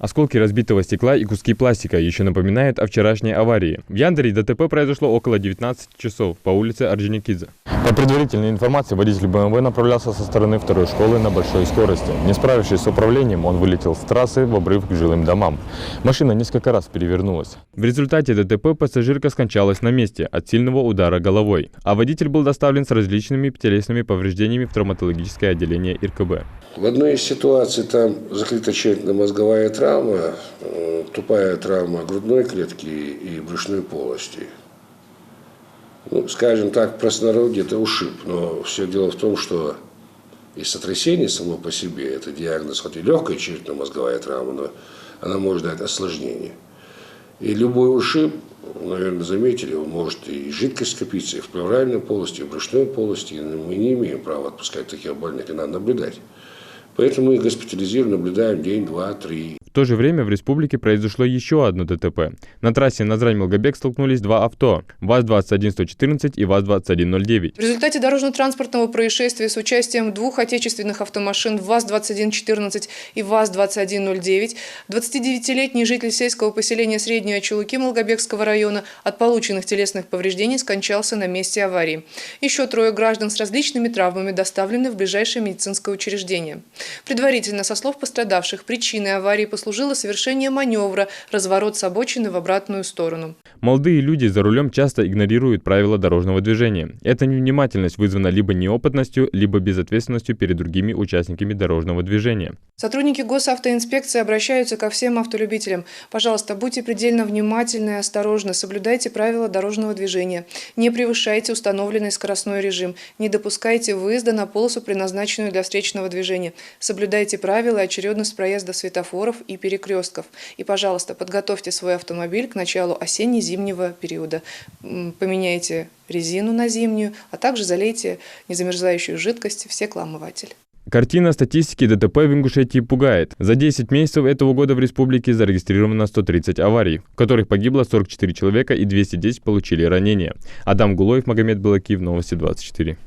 Осколки разбитого стекла и куски пластика еще напоминают о вчерашней аварии. В Яндере ДТП произошло около 19 часов по улице Орджоникидзе. По предварительной информации, водитель БМВ направлялся со стороны второй школы на большой скорости. Не справившись с управлением, он вылетел с трассы в обрыв к жилым домам. Машина несколько раз перевернулась. В результате ДТП пассажирка скончалась на месте от сильного удара головой, а водитель был доставлен с различными телесными повреждениями в травматологическое отделение ИРКБ. В одной из ситуаций там закрыта черепно-мозговая травма, тупая травма грудной клетки и брюшной полости. Ну, скажем так, в простонародье это ушиб, но все дело в том, что и сотрясение само по себе, это диагноз, хоть и легкая черепно-мозговая травма, но она может дать осложнение. И любой ушиб, наверное, заметили, он может и жидкость скопиться и в плевральной полости, и в брюшной полости, и мы не имеем права отпускать таких больных, и надо наблюдать. Поэтому мы их госпитализируем, наблюдаем день, два, три. В то же время в республике произошло еще одно ДТП. На трассе Назрань-Мелгобек столкнулись два авто – ВАЗ-2114 и ВАЗ-2109. В результате дорожно-транспортного происшествия с участием двух отечественных автомашин ВАЗ-2114 и ВАЗ-2109 29-летний житель сельского поселения Средние Очелуки Мелгобекского района от полученных телесных повреждений скончался на месте аварии. Еще трое граждан с различными травмами доставлены в ближайшее медицинское учреждение. Предварительно, со слов пострадавших, причиной аварии послужило совершение маневра «разворот с обочины в обратную сторону». Молодые люди за рулем часто игнорируют правила дорожного движения. Эта невнимательность вызвана либо неопытностью, либо безответственностью перед другими участниками дорожного движения. Сотрудники госавтоинспекции обращаются ко всем автолюбителям. Пожалуйста, будьте предельно внимательны и осторожны, соблюдайте правила дорожного движения, не превышайте установленный скоростной режим, не допускайте выезда на полосу, предназначенную для встречного движения, соблюдайте правила и очередность проезда светофоров и перекрестков. И, пожалуйста, подготовьте свой автомобиль к началу осенне-зимнего периода. Поменяйте резину на зимнюю, а также залейте незамерзающую жидкость в стеклоомыватель. Картина статистики ДТП в Ингушетии пугает. За 10 месяцев этого года в республике зарегистрировано 130 аварий, в которых погибло 44 человека и 210 получили ранения. Адам Гулоев, Магомед Балакиев, Новости 24.